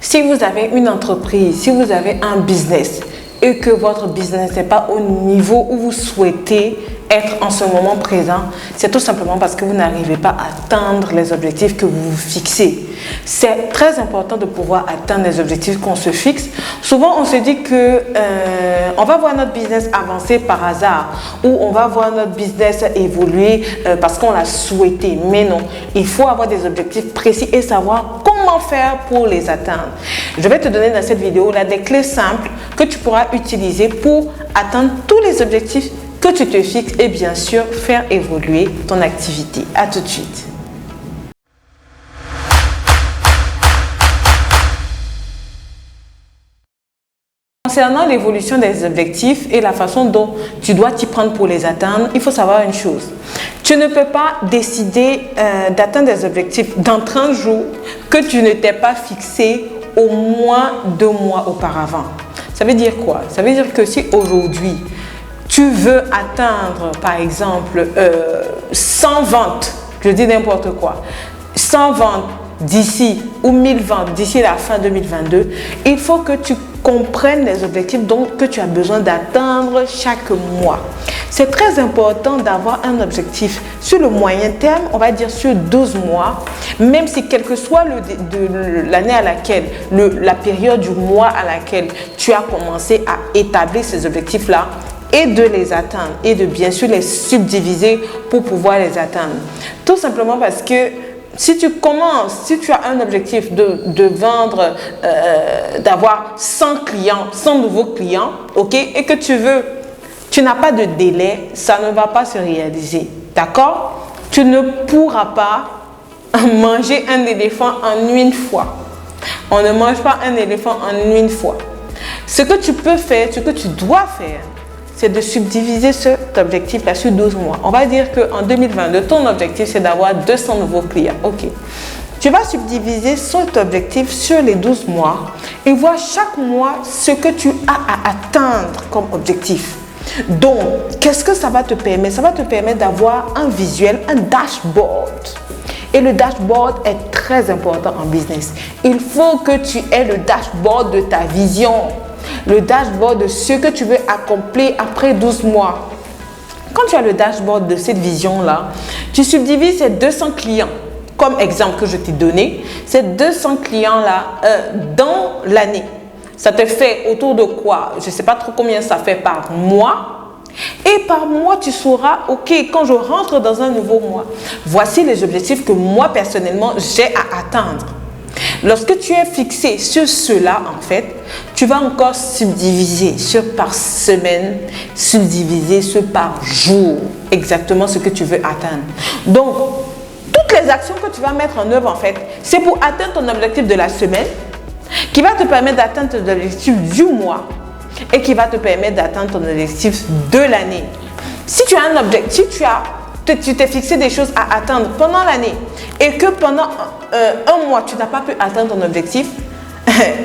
Si vous avez une entreprise, si vous avez un business et que votre business n'est pas au niveau où vous souhaitez être en ce moment présent, c'est tout simplement parce que vous n'arrivez pas à atteindre les objectifs que vous vous fixez. C'est très important de pouvoir atteindre les objectifs qu'on se fixe. Souvent, on se dit que on va voir notre business avancer par hasard ou on va voir notre business évoluer parce qu'on l'a souhaité. Mais non, il faut avoir des objectifs précis et savoir comment faire pour les atteindre. Je vais te donner dans cette vidéo là des clés simples que tu pourras utiliser pour atteindre tous les objectifs que tu te fixes et bien sûr faire évoluer ton activité. À tout de suite. Concernant l'évolution des objectifs et la façon dont tu dois t'y prendre pour les atteindre, il faut savoir une chose. Tu ne peux pas décider d'atteindre des objectifs dans 30 jours que tu ne t'es pas fixé au moins 2 mois auparavant. Ça veut dire quoi? Ça veut dire que si aujourd'hui, tu veux atteindre, par exemple, 100 ventes, je dis n'importe quoi, 100 ventes d'ici ou 1000 ventes d'ici la fin 2022, il faut que tu comprennes les objectifs que tu as besoin d'atteindre chaque mois. C'est très important d'avoir un objectif sur le moyen terme, on va dire sur 12 mois, même si quelle que soit l'année à laquelle, la période du mois à laquelle tu as commencé à établir ces objectifs-là, et de les atteindre et de bien sûr les subdiviser pour pouvoir les atteindre. Tout simplement parce que si tu commences, si tu as un objectif de vendre, d'avoir 100 clients, 100 nouveaux clients, ok, et que tu n'as pas de délai, ça ne va pas se réaliser, d'accord? Tu ne pourras pas manger un éléphant en une fois. On ne mange pas un éléphant en une fois. Ce que tu peux faire, ce que tu dois faire, c'est de subdiviser cet objectif-là sur 12 mois. On va dire qu'en 2022, ton objectif, c'est d'avoir 200 nouveaux clients. OK. Tu vas subdiviser cet objectif sur les 12 mois et voir chaque mois ce que tu as à atteindre comme objectif. Donc, qu'est-ce que ça va te permettre? Ça va te permettre d'avoir un visuel, un dashboard. Et le dashboard est très important en business. Il faut que tu aies le dashboard de ta vision. Le dashboard de ce que tu veux accomplir après 12 mois. Quand tu as le dashboard de cette vision-là, tu subdivises ces 200 clients, comme exemple que je t'ai donné, ces 200 clients-là dans l'année. Ça te fait autour de quoi? Je ne sais pas trop combien ça fait par mois. Et par mois, tu sauras, ok, quand je rentre dans un nouveau mois, voici les objectifs que moi, personnellement, j'ai à atteindre. Lorsque tu es fixé sur cela, en fait, tu vas encore subdiviser sur par semaine, subdiviser sur par jour, exactement ce que tu veux atteindre. Donc, toutes les actions que tu vas mettre en œuvre, en fait, c'est pour atteindre ton objectif de la semaine, qui va te permettre d'atteindre ton objectif du mois et qui va te permettre d'atteindre ton objectif de l'année. Si tu as un objectif, tu t'es fixé des choses à atteindre pendant l'année et que pendant un mois, tu n'as pas pu atteindre ton objectif,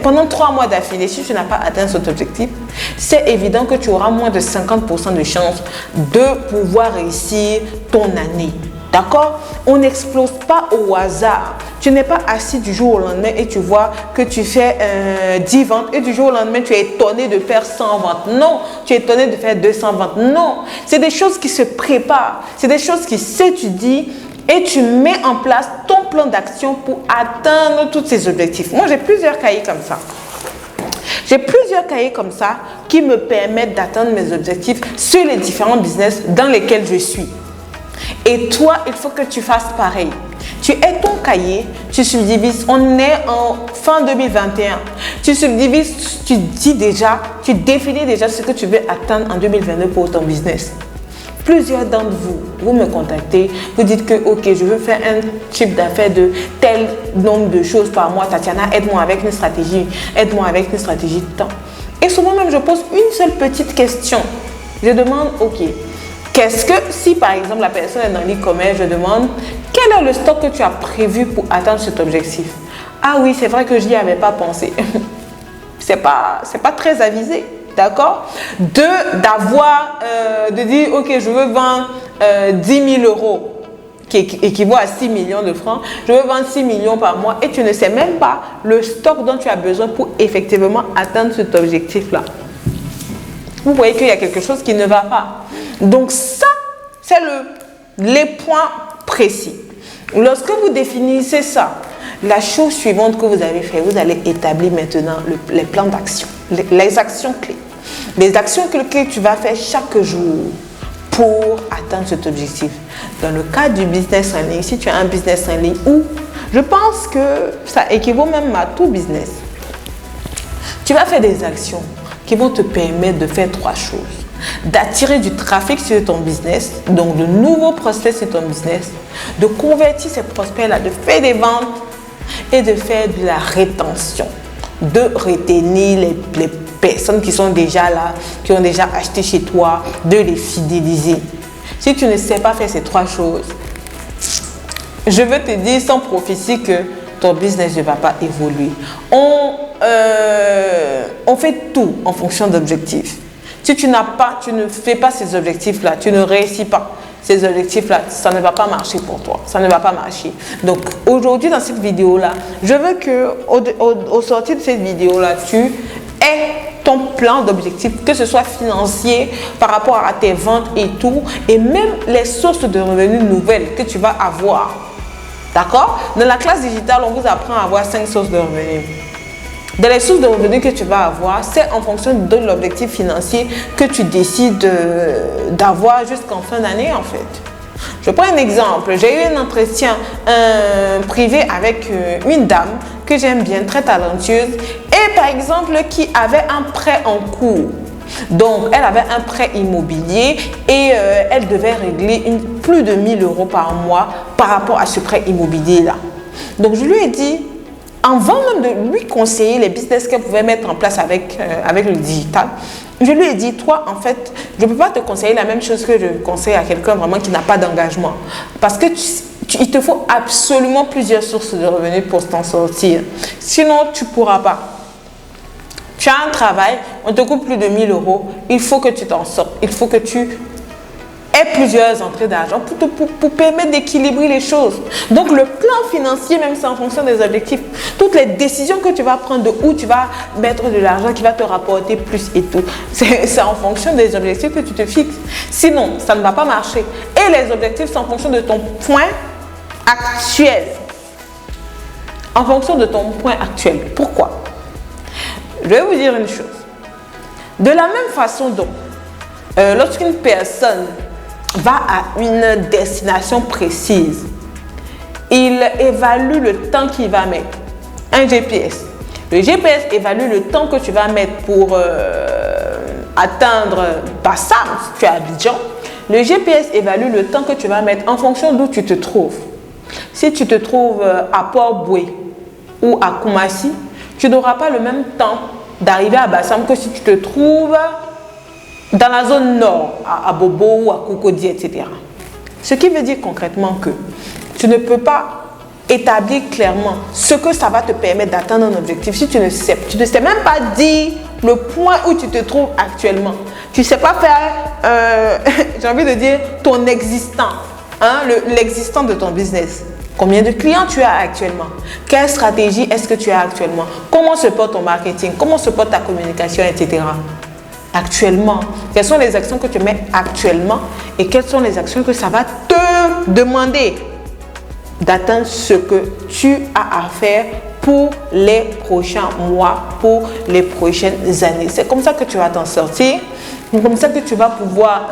pendant 3 mois d'affilée, si tu n'as pas atteint cet objectif, c'est évident que tu auras moins de 50% de chances de pouvoir réussir ton année. D'accord? On n'explose pas au hasard. Tu n'es pas assis du jour au lendemain et tu vois que tu fais 10 ventes et du jour au lendemain, tu es étonné de faire 100 ventes. Non, tu es étonné de faire 200 ventes. Non, c'est des choses qui se préparent. C'est des choses qui s'étudient et tu mets en place ton plan d'action pour atteindre tous ces objectifs. Moi, j'ai plusieurs cahiers comme ça. J'ai plusieurs cahiers comme ça qui me permettent d'atteindre mes objectifs sur les différents business dans lesquels je suis. Et toi, il faut que tu fasses pareil. Tu aies ton cahier, tu subdivises. On est en fin 2021. Tu subdivises, tu définis déjà ce que tu veux atteindre en 2022 pour ton business. Plusieurs d'entre vous, vous me contactez, vous dites que ok, je veux faire un chiffre d'affaires de tel nombre de choses par mois. Tatiana, aide-moi avec une stratégie, aide-moi avec une stratégie de temps. Et souvent même, je pose une seule petite question. Je demande, ok, qu'est-ce que, si par exemple la personne est dans l'e-commerce, je demande, quel est le stock que tu as prévu pour atteindre cet objectif? Ah oui, c'est vrai que je n'y avais pas pensé. C'est pas très avisé. D'accord? De dire, ok, je veux vendre 10 000 euros. qui équivaut à 6 millions de francs. Je veux vendre 6 millions par mois et tu ne sais même pas le stock dont tu as besoin pour effectivement atteindre cet objectif-là. Vous voyez qu'il y a quelque chose qui ne va pas. Donc ça, c'est les points précis. Lorsque vous définissez ça, la chose suivante que vous avez fait, vous allez établir maintenant les plans d'action, les actions clés. Les actions clés que tu vas faire chaque jour pour atteindre cet objectif. Dans le cas du business en ligne, si tu as un business en ligne, ou je pense que ça équivaut même à tout business, tu vas faire des actions qui vont te permettre de faire 3 choses. D'attirer du trafic sur ton business, donc de nouveaux prospects sur ton business, de convertir ces prospects-là, de faire des ventes et de faire de la rétention, de retenir les personnes qui sont déjà là, qui ont déjà acheté chez toi, de les fidéliser. Si tu ne sais pas faire ces 3 choses, je veux te dire sans prophétie que ton business ne va pas évoluer. On fait tout en fonction d'objectifs. Si tu ne fais pas ces objectifs-là, tu ne réussis pas ces objectifs-là, ça ne va pas marcher pour toi. Ça ne va pas marcher. Donc, aujourd'hui, dans cette vidéo-là, je veux qu'au sortir de cette vidéo-là, tu aies ton plan d'objectif, que ce soit financier, par rapport à tes ventes et tout, et même les sources de revenus nouvelles que tu vas avoir. D'accord? Dans la classe digitale, on vous apprend à avoir 5 sources de revenus. Dans les sources de revenus que tu vas avoir, c'est en fonction de l'objectif financier que tu décides d'avoir jusqu'en fin d'année en fait. Je prends un exemple. J'ai eu un entretien privé avec une dame que j'aime bien, très talentueuse, et par exemple qui avait un prêt en cours. Donc, elle avait un prêt immobilier et elle devait régler plus de 1 000 € par mois par rapport à ce prêt immobilier-là. Donc, je lui ai dit, avant même de lui conseiller les business qu'elle pouvait mettre en place avec le digital, je lui ai dit, toi, en fait, je ne peux pas te conseiller la même chose que je conseille à quelqu'un vraiment qui n'a pas d'engagement. Parce que il te faut absolument plusieurs sources de revenus pour t'en sortir. Sinon, tu ne pourras pas. Tu as un travail, on te coûte plus de 1 000 €, il faut que tu t'en sortes. Il faut que tu aies plusieurs entrées d'argent pour permettre d'équilibrer les choses. Donc, le plan financier, même c'est en fonction des objectifs. Toutes les décisions que tu vas prendre, de où tu vas mettre de l'argent qui va te rapporter plus et tout, c'est en fonction des objectifs que tu te fixes. Sinon, ça ne va pas marcher. Et les objectifs, c'est en fonction de ton point actuel. En fonction de ton point actuel. Pourquoi? Je vais vous dire une chose. De la même façon dont, lorsqu'une personne va à une destination précise, il évalue le temps qu'il va mettre. Un GPS. Le GPS évalue le temps que tu vas mettre pour atteindre Bassam, si tu es à Abidjan. Le GPS évalue le temps que tu vas mettre en fonction d'où tu te trouves. Si tu te trouves à Port-Boué ou à Koumassi, tu n'auras pas le même temps d'arriver à Bassam que si tu te trouves dans la zone nord, à Bobo ou à Cocody, etc. Ce qui veut dire concrètement que tu ne peux pas établir clairement ce que ça va te permettre d'atteindre un objectif si tu ne sais même pas dire le point où tu te trouves actuellement. Tu ne sais pas faire, j'ai envie de dire, ton existant, hein, l'existant de ton business. Combien de clients tu as actuellement? Quelle stratégie est-ce que tu as actuellement? Comment se porte ton marketing? Comment se porte ta communication, etc. Actuellement, quelles sont les actions que tu mets actuellement et quelles sont les actions que ça va te demander d'atteindre ce que tu as à faire pour les prochains mois, pour les prochaines années. C'est comme ça que tu vas t'en sortir. C'est comme ça que tu vas pouvoir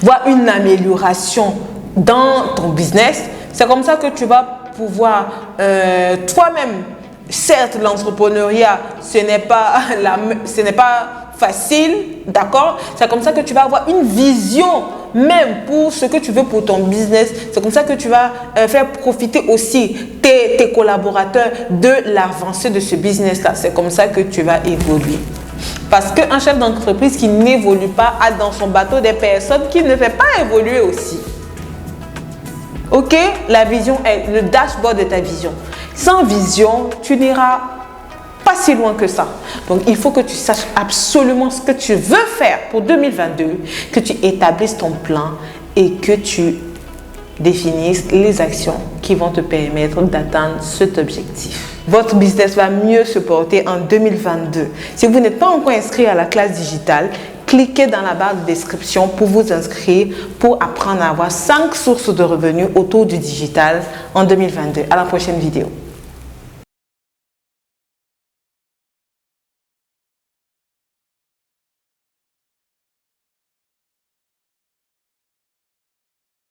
voir une amélioration dans ton business. C'est comme ça que tu vas pouvoir toi-même, certes l'entrepreneuriat ce n'est pas facile, d'accord? C'est comme ça que tu vas avoir une vision même pour ce que tu veux pour ton business. C'est comme ça que tu vas faire profiter aussi tes collaborateurs de l'avancée de ce business-là. C'est comme ça que tu vas évoluer. Parce qu'un chef d'entreprise qui n'évolue pas a dans son bateau des personnes qui ne fait pas évoluer aussi. Ok, la vision est le dashboard de ta vision. Sans vision, tu n'iras pas si loin que ça. Donc, il faut que tu saches absolument ce que tu veux faire pour 2022, que tu établisses ton plan et que tu définissent les actions qui vont te permettre d'atteindre cet objectif. Votre business va mieux se porter en 2022. Si vous n'êtes pas encore inscrit à la classe digitale, cliquez dans la barre de description pour vous inscrire, pour apprendre à avoir 5 sources de revenus autour du digital en 2022. À la prochaine vidéo.